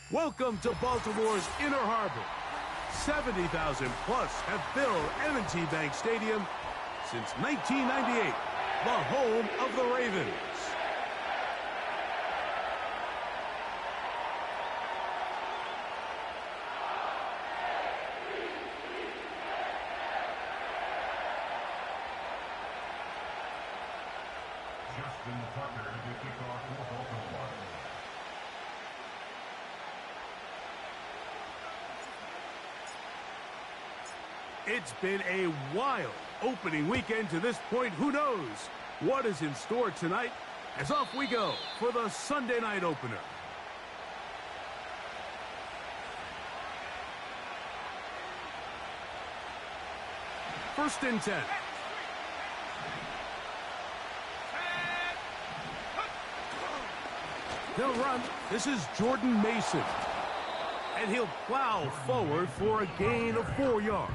Welcome to Baltimore's Inner Harbor. 70,000 plus have filled M&T Bank Stadium since 1998, the home of the Ravens. Justin Tucker to kick off for Baltimore. It's been a wild opening weekend to this point. Who knows what is in store tonight as off we go for the Sunday night opener. First and 10. They'll run. This is Jordan Mason. And he'll plow forward for a gain of 4 yards.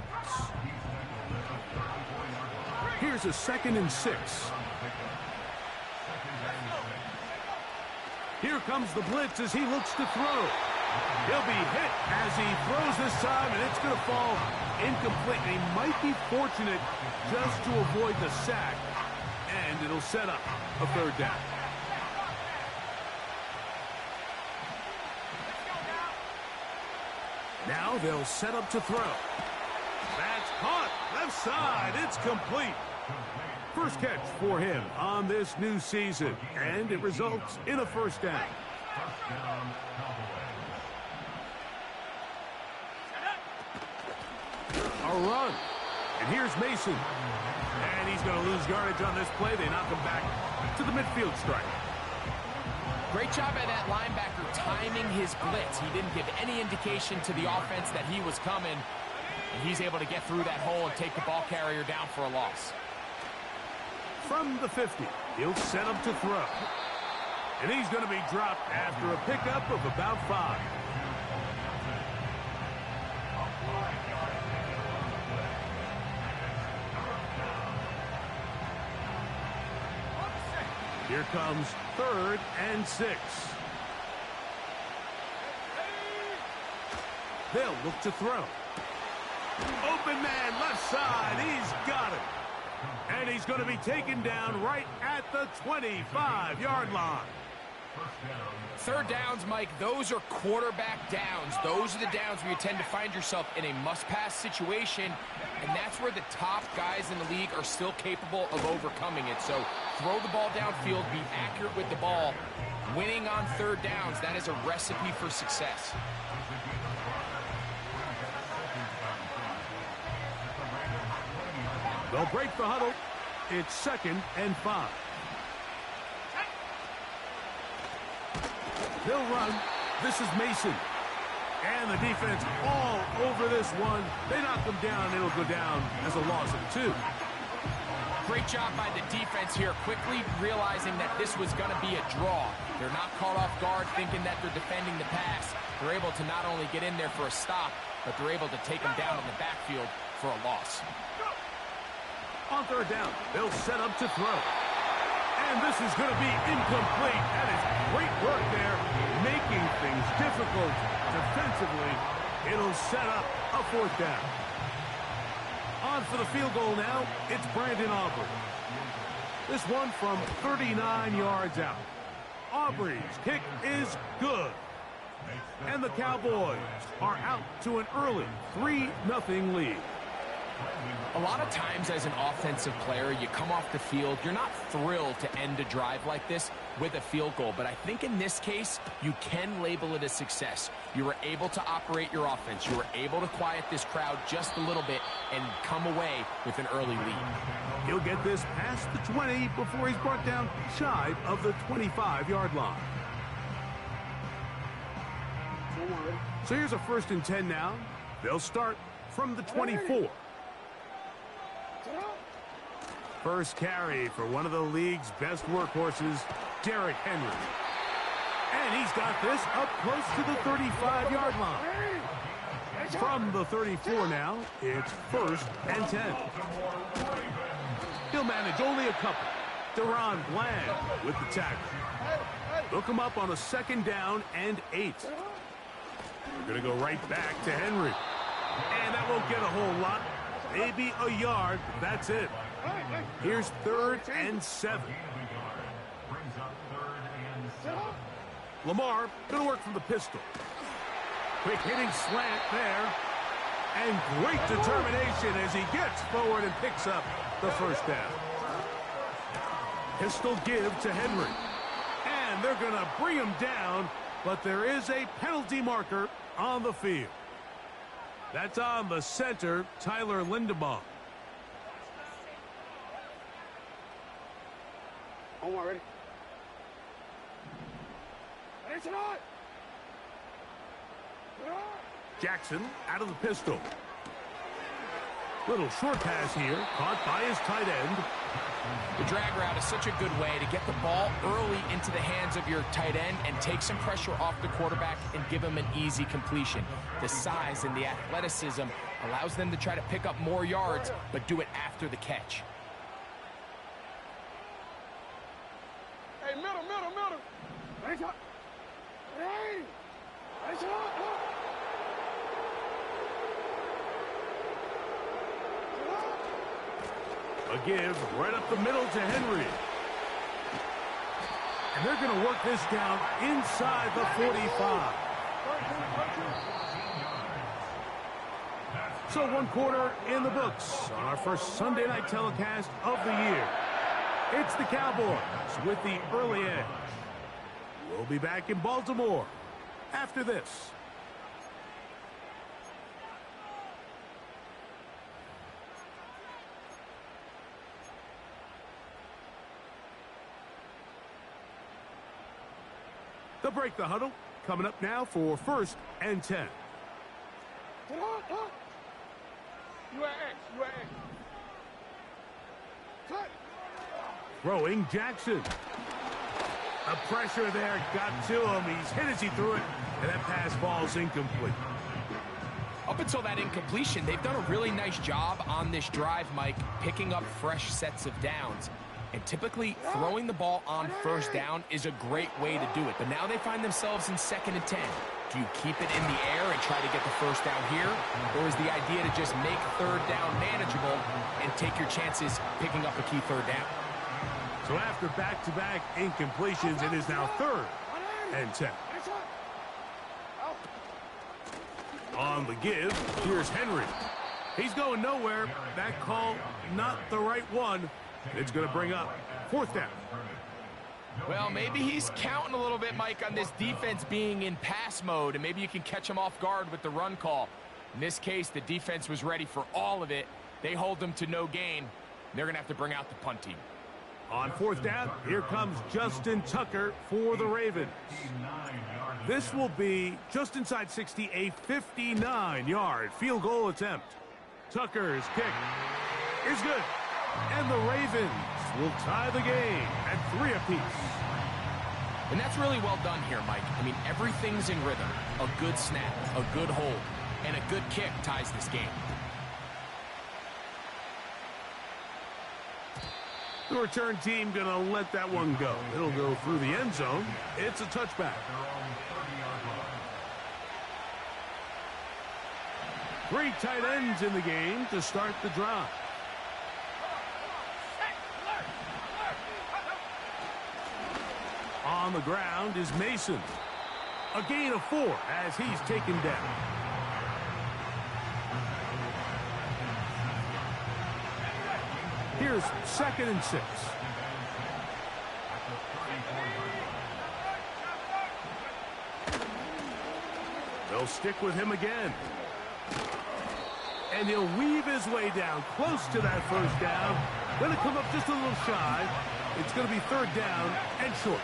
Here's a 2nd and 6. Here comes the blitz as he looks to throw. He'll be hit as he throws this time, and it's going to fall incomplete. He might be fortunate just to avoid the sack, and it'll set up a 3rd down. Now they'll set up to throw. That's caught. Left side. It's complete. First catch for him on this new season, and it results in a 1st down. First down, Cowboys. A run. And here's Mason. And he's going to lose yardage on this play. They knock him back to the midfield stripe. Great job by that linebacker timing his blitz. He didn't give any indication to the offense that he was coming. And he's able to get through that hole and take the ball carrier down for a loss. From the 50, he'll set up to throw. And he's going to be dropped after a pickup of about 5. Here comes 3rd and 6. They'll look to throw. Open man, left side. He's got it. And he's going to be taken down right at the 25-yard line. 3rd downs, Mike, those are quarterback downs. Those are the downs where you tend to find yourself in a must-pass situation, and that's where the top guys in the league are still capable of overcoming it. So throw the ball downfield, be accurate with the ball. Winning on 3rd downs, that is a recipe for success. They'll break the huddle. It's 2nd and 5. They'll run. This is Mason. And the defense all over this one. They knock him down. It'll go down as a loss of 2. Great job by the defense here, quickly realizing that this was going to be a draw. They're not caught off guard thinking that they're defending the pass. They're able to not only get in there for a stop, but they're able to take him down in the backfield for a loss. On 3rd down, they'll set up to throw. And this is going to be incomplete. That is great work there, making things difficult defensively. It'll set up a 4th down. On for the field goal now, it's Brandon Aubrey. This one from 39 yards out. Aubrey's kick is good. And the Cowboys are out to an early 3-0 lead. A lot of times as an offensive player, you come off the field, you're not thrilled to end a drive like this with a field goal. But I think in this case, you can label it a success. You were able to operate your offense. You were able to quiet this crowd just a little bit and come away with an early lead. He'll get this past the 20 before he's brought down shy of the 25-yard line. So here's a 1st and 10 now. They'll start from the 24. First carry for one of the league's best workhorses, Derrick Henry. And he's got this up close to the 35-yard line. From the 34 now, it's 1st and 10. He'll manage only a couple. Deron Bland with the tackle. Look him up on a 2nd down and 8. We're going to go right back to Henry. And that won't get a whole lot. Maybe a yard. That's it. Here's 3rd and 7. Lamar going to work from the pistol. Quick hitting slant there. And great determination as he gets forward and picks up the first down. Pistol give to Henry. And they're going to bring him down, but there is a penalty marker on the field. That's on the center, Tyler Linderbaum. Omar, ready? Jackson out of the pistol. Little short pass here, caught by his tight end. The drag route is such a good way to get the ball early into the hands of your tight end and take some pressure off the quarterback and give him an easy completion. The size and the athleticism allows them to try to pick up more yards, but do it after the catch. Hey, middle. Nice up. Hey, nice up. A give right up the middle to Henry. And they're going to work this down inside the 45. So 1 quarter in the books on our first Sunday night telecast of the year. It's the Cowboys with the early edge. We'll be back in Baltimore after this. They'll break the huddle. Coming up now for 1st and 10. Throwing Jackson. The pressure there got to him. He's hit as he threw it, and that pass falls incomplete. Up until that incompletion, they've done a really nice job on this drive, Mike, picking up fresh sets of downs. And typically, throwing the ball on 1st down is a great way to do it. But now they find themselves in 2nd and 10. Do you keep it in the air and try to get the 1st down here? Or is the idea to just make 3rd down manageable and take your chances picking up a key 3rd down? So after back-to-back incompletions, it is now 3rd and 10. On the give, here's Henry. He's going nowhere. That call, not the right one. It's going to bring up 4th down. Well, maybe he's counting a little bit, Mike, on this defense being in pass mode, and maybe you can catch him off guard with the run call. In this case, the defense was ready for all of it. They hold them to no gain. They're going to have to bring out the punt team. On 4th down, here comes Justin Tucker for the Ravens. This will be just inside 60, a 59-yard field goal attempt. Tucker's kick is good. And the Ravens will tie the game at 3 apiece. And that's really well done here, Mike. I mean, everything's in rhythm. A good snap, a good hold, and a good kick ties this game. The return team going to let that one go. It'll go through the end zone. It's a touchback. 3 tight ends in the game to start the drive. On the ground is Mason. A gain of 4 as he's taken down. Here's 2nd and 6. They'll stick with him again. And he'll weave his way down close to that 1st down. Going to come up just a little shy. It's going to be 3rd down and short.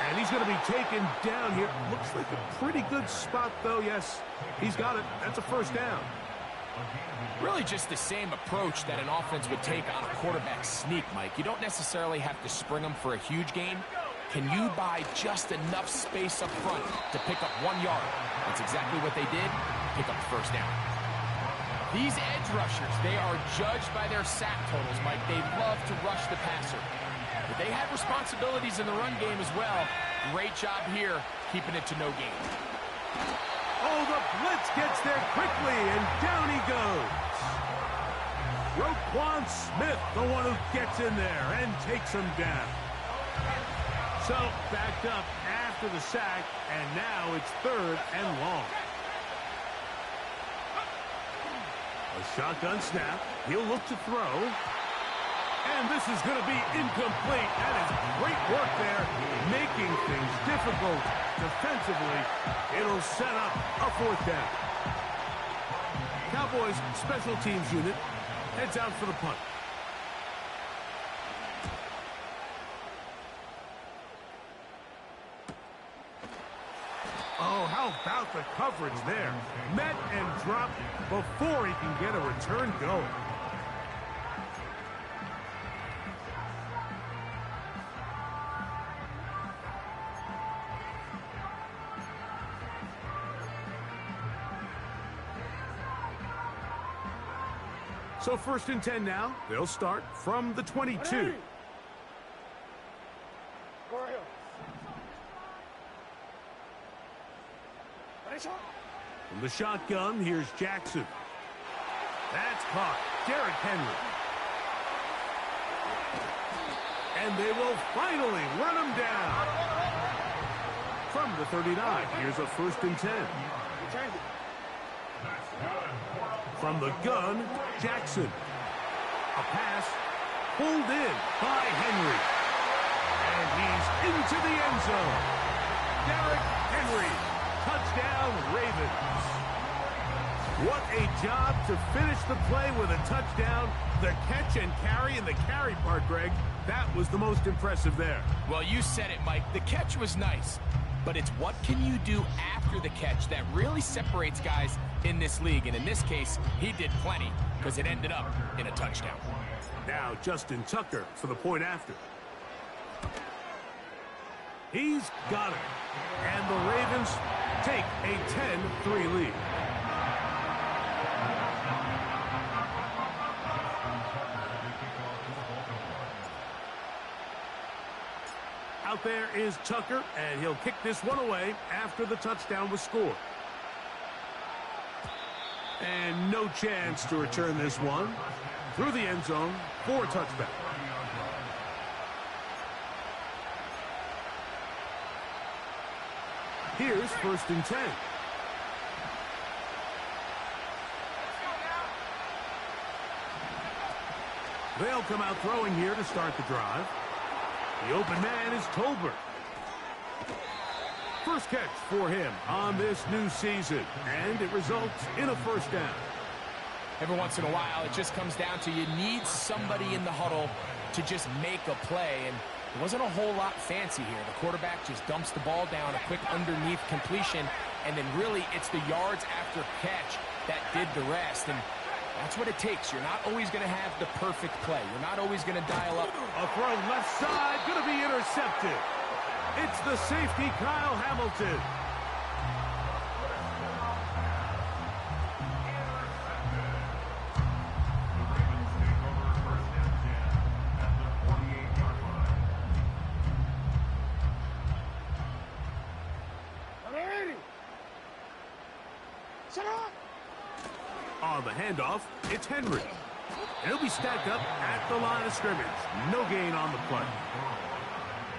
And he's going to be taken down here. Looks like a pretty good spot, though. Yes, he's got it. That's a 1st down. Really just the same approach that an offense would take on a quarterback sneak, Mike. You don't necessarily have to spring them for a huge gain. Can you buy just enough space up front to pick up 1 yard? That's exactly what they did. Pick up the 1st down. These edge rushers, they are judged by their sack totals, Mike. They love to rush the passer. But they have responsibilities in the run game as well. Great job here, keeping it to no gain. Oh, the blitz gets there quickly, and down he goes. Roquan Smith, the one who gets in there and takes him down. So, backed up after the sack, and now it's 3rd and long. A shotgun snap. He'll look to throw. And this is going to be incomplete. That is great work there, making things difficult defensively. It'll set up a 4th down. Cowboys special teams unit heads out for the punt. Oh, how about the coverage there? Met and dropped before he can get a return going. So 1st and 10 now. They'll start from the 22. From the shotgun, here's Jackson. That's caught. Derrick Henry. And they will finally run him down. From the 39, here's a 1st and 10. From the gun, Jackson. A pass pulled in by Henry. And he's into the end zone. Derrick Henry. Touchdown, Ravens. What a job to finish the play with a touchdown. The catch and carry, and the carry part, Greg, that was the most impressive there. Well, you said it, Mike. The catch was nice, but it's what can you do after the catch that really separates guys in this league. And in this case, he did plenty because it ended up in a touchdown. Now Justin Tucker for the point after. He's got it. And the Ravens take a 10-3 lead. Out there is Tucker, and he'll kick this one away after the touchdown was scored. And no chance to return this one through the end zone for a touchback. Here's 1st and 10. They'll come out throwing here to start the drive. The open man is Tolbert. First catch for him on this new season, and it results in a 1st down. Every once in a while, it just comes down to you need somebody in the huddle to just make a play, and it wasn't a whole lot fancy here. The quarterback just dumps the ball down, a quick underneath completion, and then really it's the yards after catch that did the rest, and that's what it takes. You're not always going to have the perfect play. You're not always going to dial up. A throw left side, going to be intercepted. It's the safety, Kyle Hamilton. On the handoff, it's Henry. And he'll be stacked up at the line of scrimmage. No gain on the play.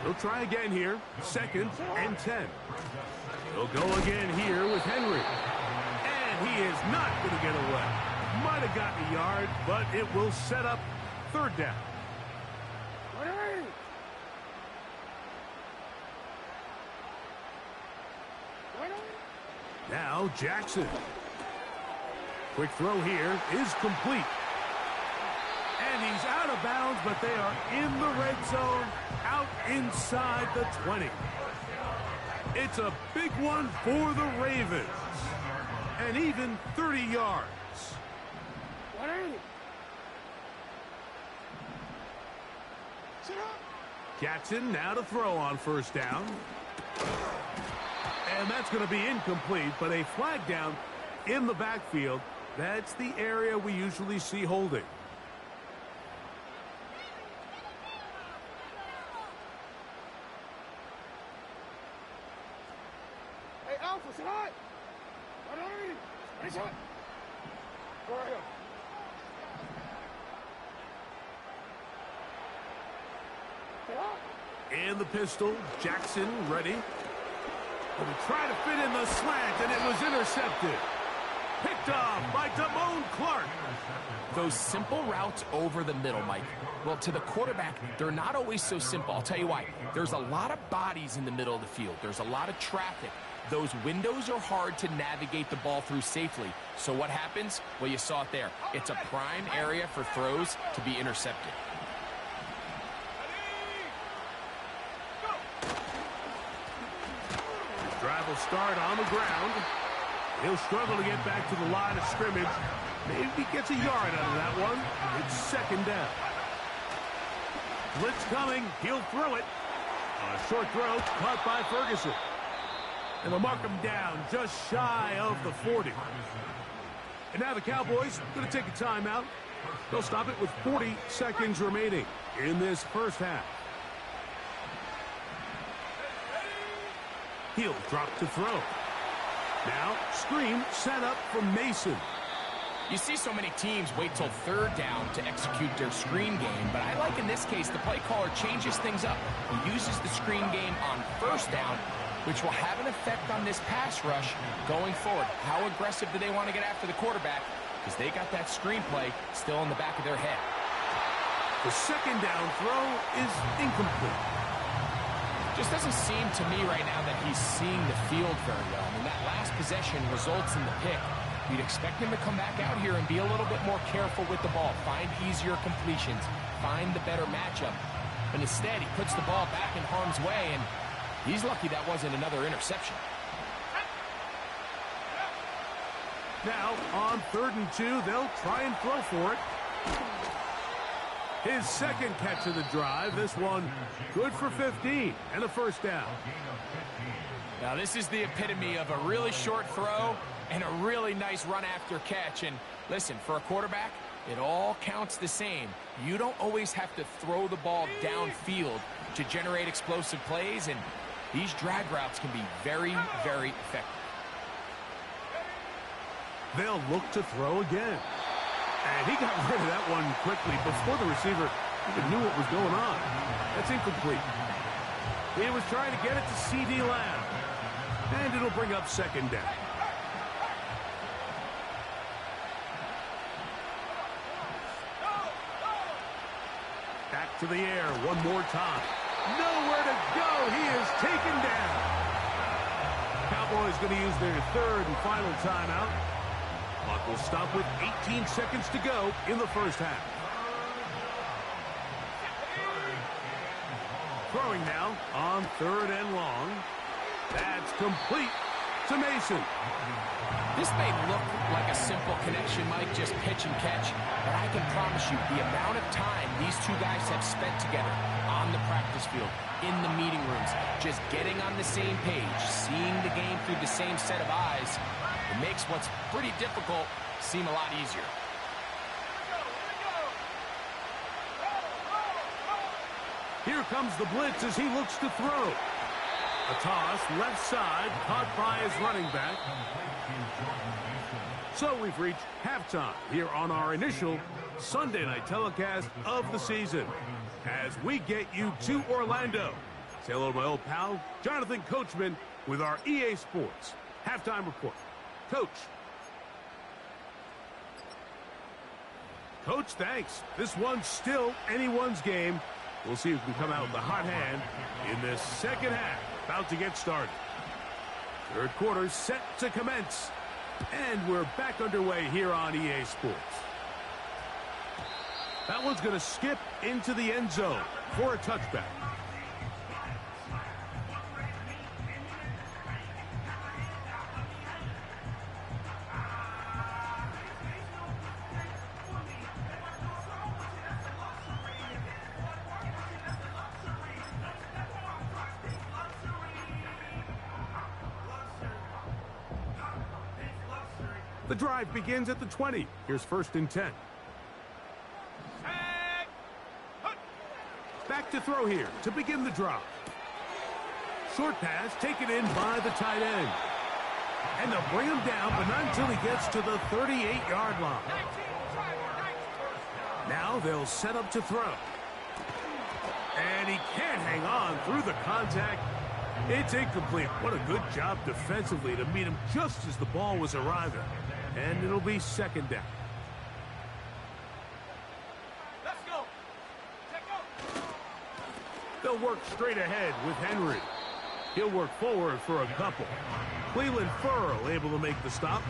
He'll try again here. 2nd and 10. He'll go again here with Henry. And he is not going to get away. Might have gotten a yard, but it will set up 3rd down. Now Jackson. Quick throw here is complete. And he's out of bounds, but they are in the red zone, out inside the 20. It's a big one for the Ravens. And even 30 yards. Jackson now to throw on 1st down. And that's going to be incomplete, but a flag down in the backfield. That's the area we usually see holding. Alpha, sit high. Ready, shot. Go right here. Sit high. And the pistol, Jackson ready. But he tried to fit in the slant, and it was intercepted. Picked off by Damone Clark. Those simple routes over the middle, Mike. Well, to the quarterback, they're not always so simple. I'll tell you why. There's a lot of bodies in the middle of the field. There's a lot of traffic. Those windows are hard to navigate the ball through safely. So what happens? Well, you saw it there. It's a prime area for throws to be intercepted. Drive will start on the ground. He'll struggle to get back to the line of scrimmage. Maybe he gets a yard out of that one. It's second down. Blitz coming. He'll throw it. A short throw caught by Ferguson. And they'll mark him down just shy of the 40. And now the Cowboys going to take a timeout. They'll stop it with 40 seconds remaining in this first half. He'll drop to throw. Now, screen set up from Mason. You see so many teams wait till third down to execute their screen game, but I like in this case the play caller changes things up. He uses the screen game on first down, which will have an effect on this pass rush going forward. How aggressive do they want to get after the quarterback? Because they got that screen play still in the back of their head. The second down throw is incomplete. Just doesn't seem to me right now that he's seeing the field very well. I mean, that last possession results in the pick. You'd expect him to come back out here and be a little bit more careful with the ball, find easier completions, find the better matchup. But instead, he puts the ball back in harm's way, and he's lucky that wasn't another interception. Now, on 3rd and 2, they'll try and throw for it. His second catch of the drive. This one good for 15 and a first down. Now, this is the epitome of a really short throw and a really nice run after catch. And listen, for a quarterback, it all counts the same. You don't always have to throw the ball downfield to generate explosive plays, and these drag routes can be very, very effective. They'll look to throw again. And he got rid of that one quickly before the receiver even knew what was going on. That's incomplete. He was trying to get it to C.D. Lamb. And it'll bring up second down. Back to the air one more time. Nowhere to go. He is taken down. Cowboys going to use their third and final timeout. Clock will stop with 18 seconds to go in the first half. Throwing now on 3rd and long. That's complete to Mason. This may look like a simple connection, Mike, just pitch and catch, but I can promise you the amount of time these two guys have spent together on the practice field, in the meeting rooms, just getting on the same page, seeing the game through the same set of eyes, it makes what's pretty difficult seem a lot easier. Here comes the blitz as he looks to throw. A toss left side, caught by his running back. So we've reached halftime here on our initial Sunday night telecast of the season as we get you to Orlando. Say hello to my old pal, Jonathan Coachman, with our EA Sports halftime report. Coach. Coach, thanks. This one's still anyone's game. We'll see who can come out with the hot hand in this second half. About to get started. Third quarter set to commence. And we're back underway here on EA Sports. That one's going to skip into the end zone for a touchback. The drive begins at the 20. Here's 1st and 10. Back to throw here to begin the drive. Short pass taken in by the tight end. And they'll bring him down, but not until he gets to the 38-yard line. Now they'll set up to throw. And he can't hang on through the contact. It's incomplete. What a good job defensively to meet him just as the ball was arriving. And it'll be second down. Let's go. Take go. They'll work straight ahead with Henry. He'll work forward for a couple. Cleveland Ferrell able to make the stop.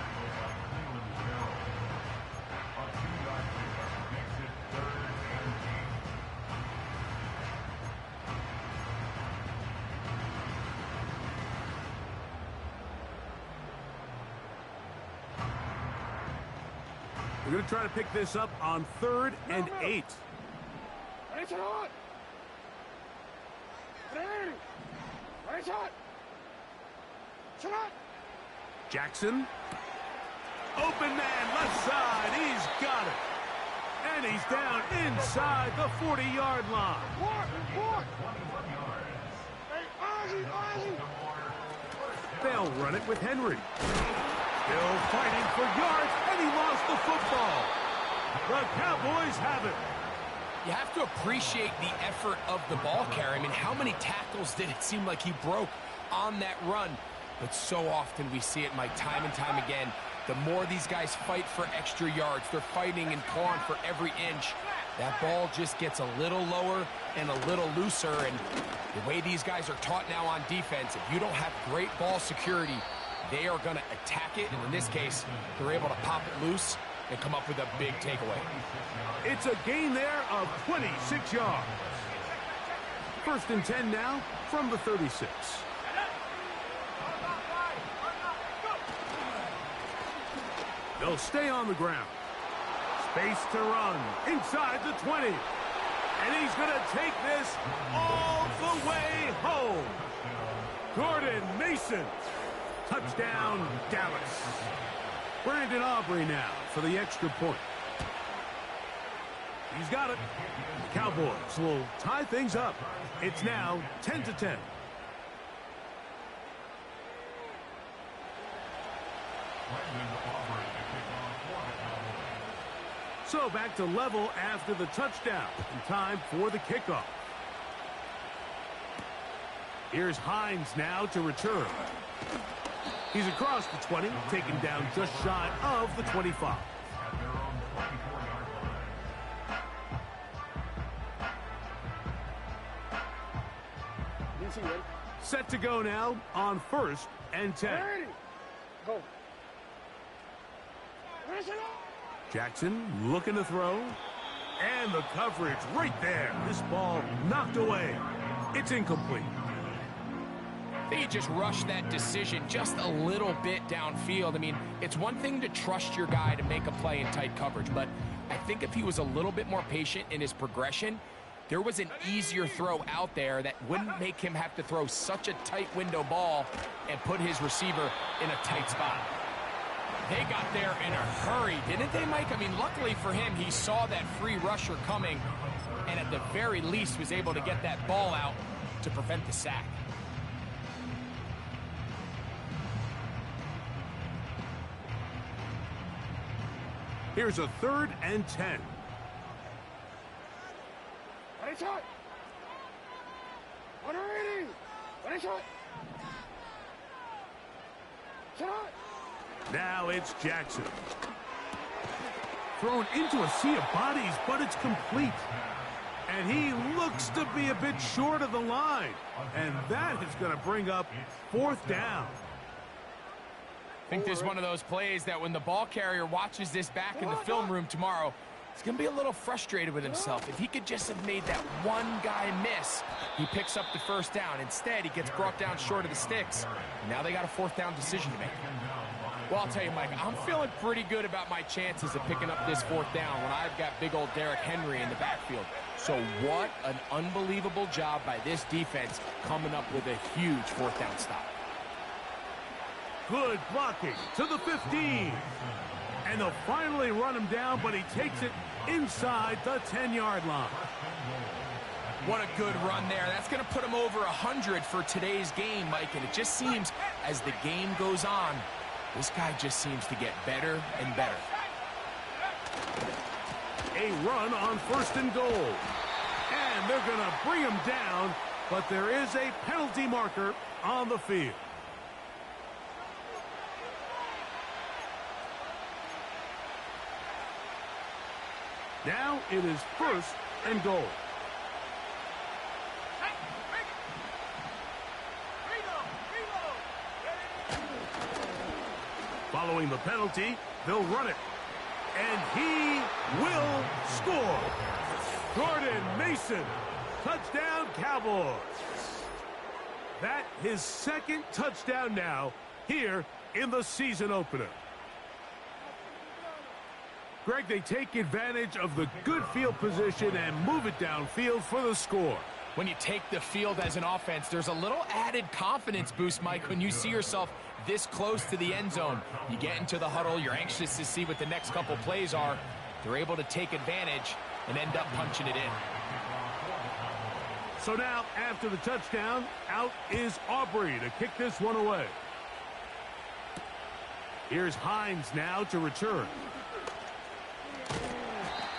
We're going to try to pick this up on 3rd and 8. Right on. Ready. Right on. Shot. Jackson. Open man, left side. He's got it. And he's down inside the 40-yard line. What? Hey, Ozzie. They'll run it with Henry. Still fighting for yards, and he lost the football. The Cowboys have it. You have to appreciate the effort of the ball carrier. I mean, how many tackles did it seem like he broke on that run? But so often we see it, Mike, time and time again. The more these guys fight for extra yards, they're fighting and clawing for every inch. That ball just gets a little lower and a little looser. And the way these guys are taught now on defense, if you don't have great ball security, they are going to attack it. And in this case, they're able to pop it loose and come up with a big takeaway. It's a gain there of 26 yards. 1st and 10 now from the 36. They'll stay on the ground. Space to run inside the 20. And he's going to take this all the way home. Jordan Mason. Touchdown, Dallas. Brandon Aubrey now for the extra point. He's got it. The Cowboys will tie things up. It's now 10-10. So back to level after the touchdown. In time for the kickoff. Here's Hines now to return. He's across the 20, taken down just shy of the 25. Set to go now on 1st and 10. Go. Jackson looking to throw. And the coverage right there. This ball knocked away. It's incomplete. They just rushed that decision just a little bit downfield. I mean, it's one thing to trust your guy to make a play in tight coverage, but I think if he was a little bit more patient in his progression, there was an easier throw out there that wouldn't make him have to throw such a tight window ball and put his receiver in a tight spot. They got there in a hurry, didn't they, Mike? I mean, luckily for him, he saw that free rusher coming and at the very least was able to get that ball out to prevent the sack. Here's a 3rd and 10. Ready, shot. 180. Ready, shot. Shot. Now it's Jackson. Thrown into a sea of bodies, but it's complete. And he looks to be a bit short of the line. And that is going to bring up 4th down. I think this is one of those plays that when the ball carrier watches this back in the film room tomorrow, he's going to be a little frustrated with himself. If he could just have made that one guy miss, he picks up the 1st down. Instead, he gets brought down short of the sticks. Now they got a 4th down decision to make. Well, I'll tell you, Mike, I'm feeling pretty good about my chances of picking up this 4th down when I've got big old Derrick Henry in the backfield. So what an unbelievable job by this defense coming up with a huge 4th down stop. Good blocking to the 15. And they'll finally run him down, but he takes it inside the 10-yard line. What a good run there. That's going to put him over 100 for today's game, Mike. And it just seems as the game goes on, This guy just seems to get better and better. A run on 1st and goal. And they're going to bring him down, but there is a penalty marker on the field. Now it is 1st and goal. Following the penalty, they'll run it. And he will score. Jordan Mason, touchdown Cowboys. That his 2nd touchdown now here in the season opener. Greg, they take advantage of the good field position and move it downfield for the score. When you take the field as an offense, there's a little added confidence boost, Mike, when you see yourself this close to the end zone. You get into the huddle, you're anxious to see what the next couple plays are. They're able to take advantage and end up punching it in. So now, after the touchdown, out is Aubrey to kick this one away. Here's Hines now to return.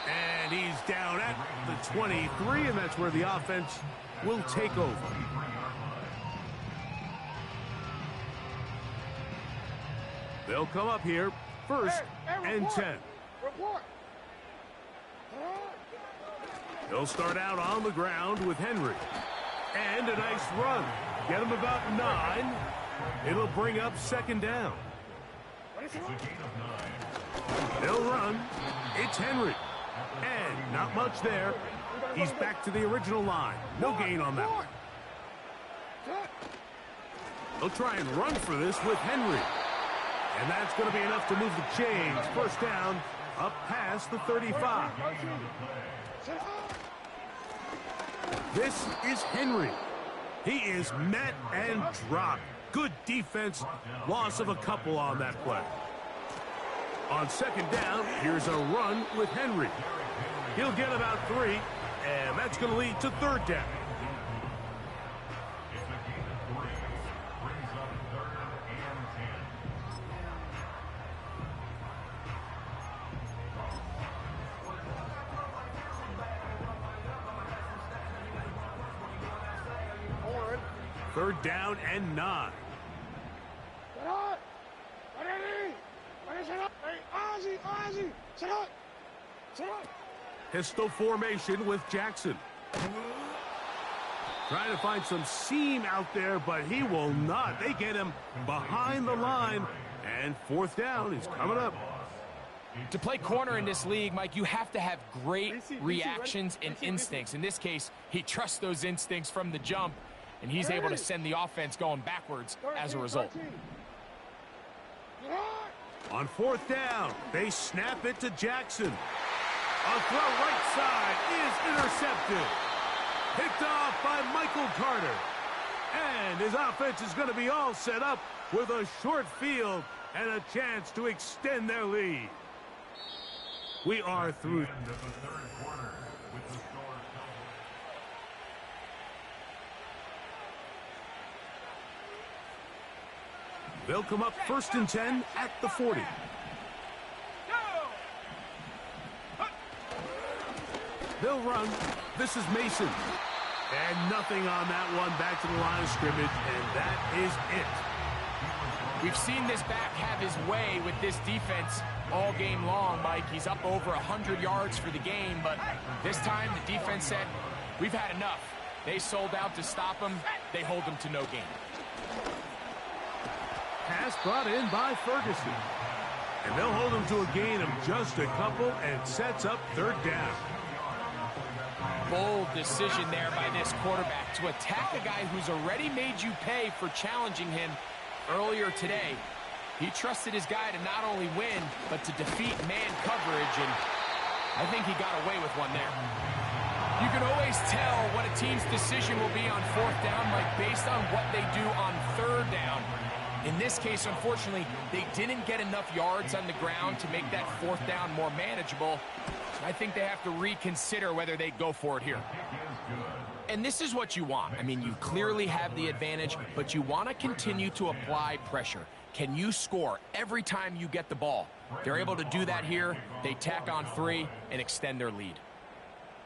And he's down at the 23, and that's where the offense will take over. They'll come up here, 1st and 10. Report. They'll start out on the ground with Henry. And a nice run. Get him about 9. It'll bring up 2nd down. They'll run. It's Henry. And not much there. He's back to the original line. No gain on that one. They'll try and run for this with Henry. And that's going to be enough to move the chains. 1st down, up past the 35. This is Henry. He is met and dropped. Good defense. Loss of a couple on that play. On 2nd down, here's a run with Henry. He'll get about 3, and that's going to lead to 3rd down. Third down and 9. Pistol formation with Jackson. Trying to find some seam out there, but he will not. They get him behind the line, and 4th down is coming up. To play corner in this league, Mike, you have to have great reactions and instincts. In this case, he trusts those instincts from the jump, and he's able to send the offense going backwards as a result. On 4th down, they snap it to Jackson. A throw right side is intercepted. Picked off by Michael Carter. And his offense is going to be all set up with a short field and a chance to extend their lead. We are through. They'll come up 1st and 10 at the 40. They'll run. This is Mason. And nothing on that one. Back to the line of scrimmage, and that is it. We've seen this back have his way with this defense all game long, Mike. He's up over 100 yards for the game, but this time the defense said, we've had enough. They sold out to stop him. They hold him to no gain. Pass brought in by Ferguson. And they'll hold him to a gain of just a couple and sets up 3rd down. Bold decision there by this quarterback to attack a guy who's already made you pay for challenging him earlier today. He trusted his guy to not only win, but to defeat man coverage, and I think he got away with one there. You can always tell what a team's decision will be on 4th down, Mike, based on what they do on 3rd down. In this case, unfortunately, they didn't get enough yards on the ground to make that 4th down more manageable. I think they have to reconsider whether they go for it here. And this is what you want. I mean, you clearly have the advantage, but you want to continue to apply pressure. Can you score every time you get the ball? They're able to do that here. They tack on 3 and extend their lead.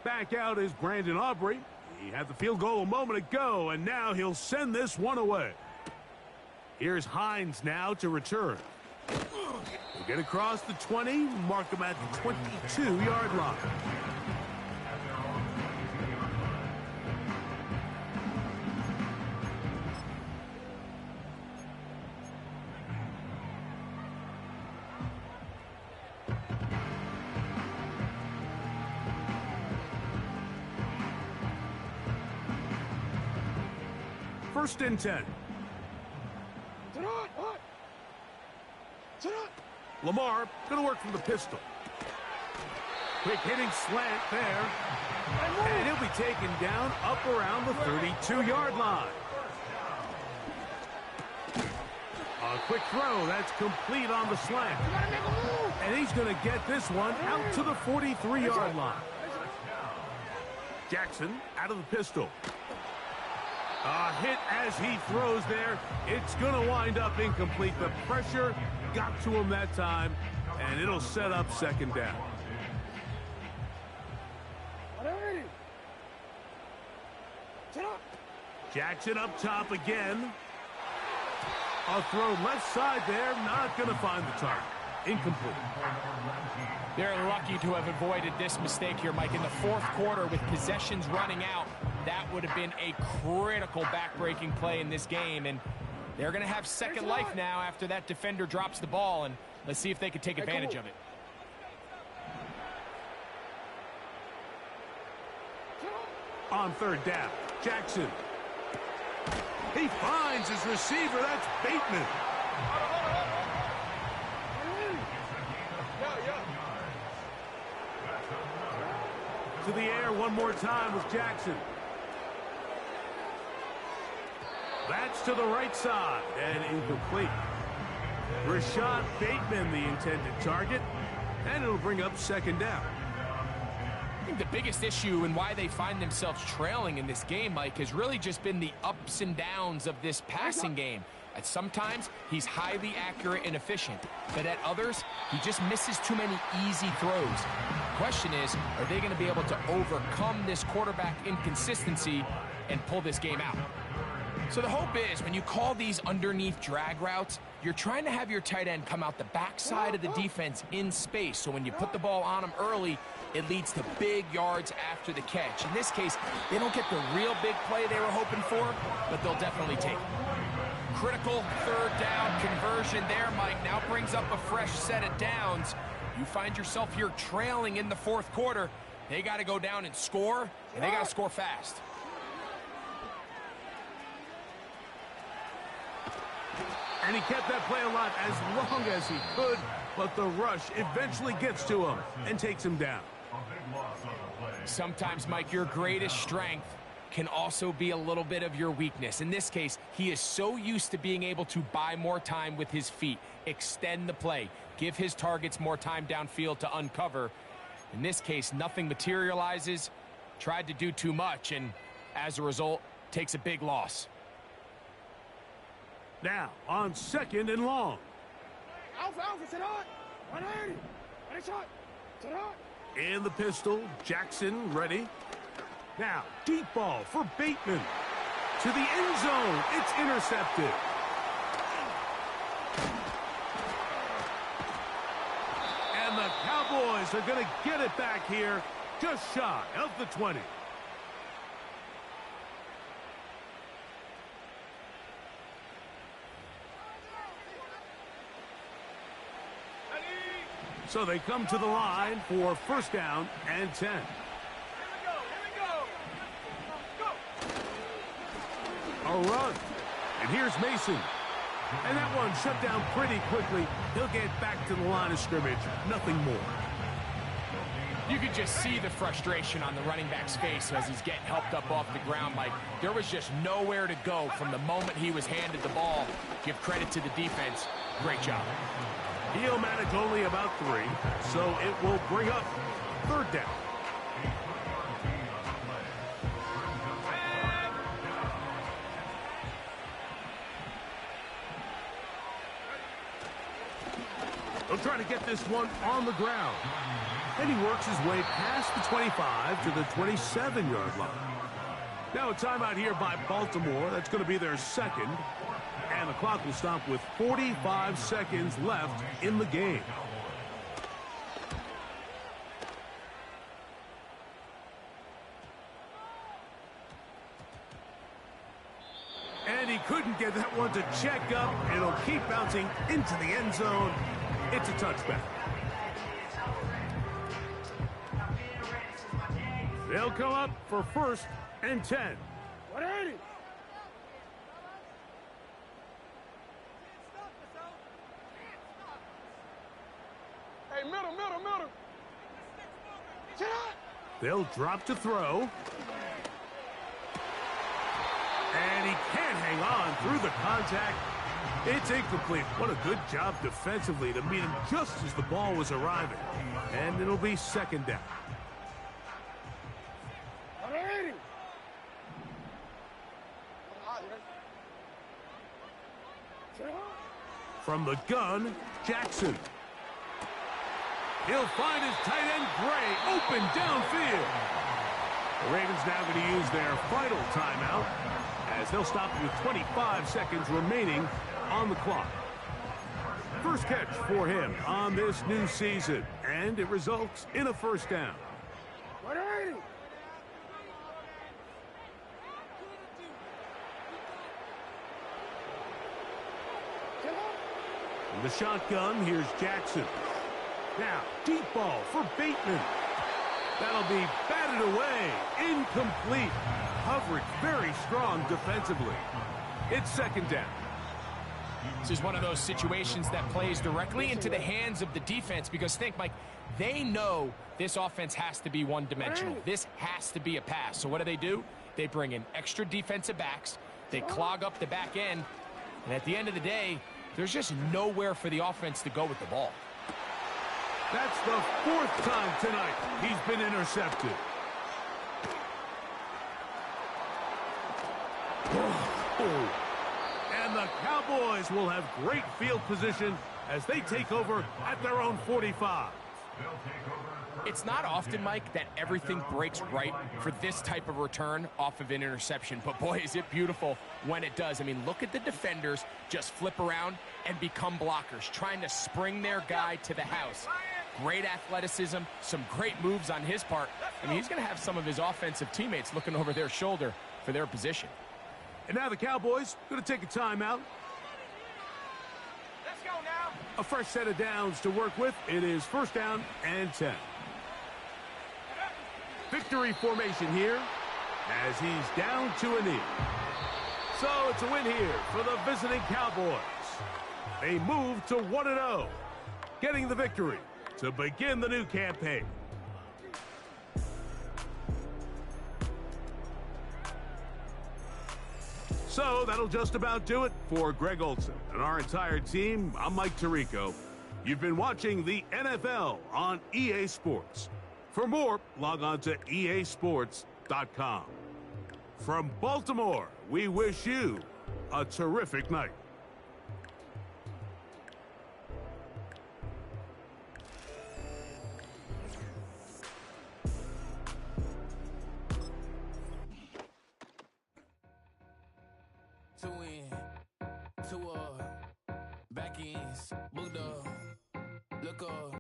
Back out is Brandon Aubrey. He had the field goal a moment ago, and now he'll send this one away. Here's Hines now to return. He'll get across the 20, mark him at the 22-yard line. First and 10. Lamar going to work from the pistol. Quick hitting slant there. And he'll be taken down up around the 32-yard line. A quick throw. That's complete on the slant. And he's going to get this one out to the 43-yard line. Jackson out of the pistol. A hit as he throws there. It's going to wind up incomplete. The pressure got to him that time, and it'll set up second down. Jackson up top again. A throw left side there. Not going to find the target. Incomplete. They're lucky to have avoided this mistake here, Mike. In the fourth quarter, with possessions running out, that would have been a critical back-breaking play in this game. And they're going to have second life now after that defender drops the ball. And let's see if they can take advantage of it. On third down, Jackson. He finds his receiver. That's Bateman. To the air one more time with Jackson. That's to the right side and incomplete. Rashad Bateman, the intended target, and it'll bring up second down. I think the biggest issue and why they find themselves trailing in this game, Mike, has really just been the ups and downs of this passing game. At sometimes, he's highly accurate and efficient, but at others, he just misses too many easy throws. The question is, are they going to be able to overcome this quarterback inconsistency and pull this game out? So the hope is, when you call these underneath drag routes, you're trying to have your tight end come out the backside of the defense in space, so when you put the ball on him early, it leads to big yards after the catch. In this case, they don't get the real big play they were hoping for, but they'll definitely take it. Critical third down conversion there, Mike. Now brings up a fresh set of downs. You find yourself here trailing in the fourth quarter. They got to go down and score, and they got to score fast. And he kept that play alive as long as he could, but the rush eventually gets to him and takes him down. Sometimes, Mike, your greatest strength can also be a little bit of your weakness. In this case, he is so used to being able to buy more time with his feet, extend the play, give his targets more time downfield to uncover. In this case, nothing materializes, tried to do too much, and as a result, takes a big loss. Now, on second and long. In the pistol, Jackson ready. Now, deep ball for Bateman. To the end zone. It's intercepted. And the Cowboys are going to get it back here just shy of the 20. So they come to the line for first down and 10. A run. And here's Mason. And that one shut down pretty quickly. He'll get back to the line of scrimmage. Nothing more. You could just see the frustration on the running back's face as he's getting helped up off the ground, Mike. There was just nowhere to go from the moment he was handed the ball. Give credit to the defense. Great job. He'll manage only about 3, so it will bring up third down. He'll try to get this one on the ground. And he works his way past the 25 to the 27-yard line. Now a timeout here by Baltimore. That's going to be their second. And the clock will stop with 45 seconds left in the game. And he couldn't get that one to check up. It'll keep bouncing into the end zone. It's a touchback. They'll come up for 1st and 10. 180. Hey, middle. They'll drop to throw. And he can't hang on through the contact. It's incomplete. What a good job defensively to meet him just as the ball was arriving. And it'll be 2nd down. 180. From the gun, Jackson. He'll find his tight end, Gray, open downfield. The Ravens now going to use their final timeout as they'll stop with 25 seconds remaining on the clock. First catch for him on this new season, and it results in a 1st down. 180. In the shotgun, here's Jackson. Now, deep ball for Bateman. That'll be batted away. Incomplete. Coverage very strong defensively. It's 2nd down. This is one of those situations that plays directly into the hands of the defense because think, Mike, they know this offense has to be one-dimensional. This has to be a pass. So what do? They bring in extra defensive backs. They clog up the back end. And at the end of the day, there's just nowhere for the offense to go with the ball. That's the 4th time tonight he's been intercepted. And the Cowboys will have great field position as they take over at their own 45. It's not often, Mike, that everything breaks right for this type of return off of an interception. But, boy, is it beautiful when it does. I mean, look at the defenders just flip around and become blockers, trying to spring their guy to the house. Great athleticism, some great moves on his part. I mean, he's going to have some of his offensive teammates looking over their shoulder for their position. And now the Cowboys going to take a timeout. Let's go now. A fresh set of downs to work with. It is 1st down and 10. Victory formation here as he's down to a knee. So it's a win here for the visiting Cowboys. They move to 1-0, getting the victory to begin the new campaign. So that'll just about do it for Greg Olsen and our entire team. I'm Mike Tirico. You've been watching the NFL on EA Sports. For more, log on to easports.com. From Baltimore, we wish you a terrific night. To win, to back ends, booked up, look up.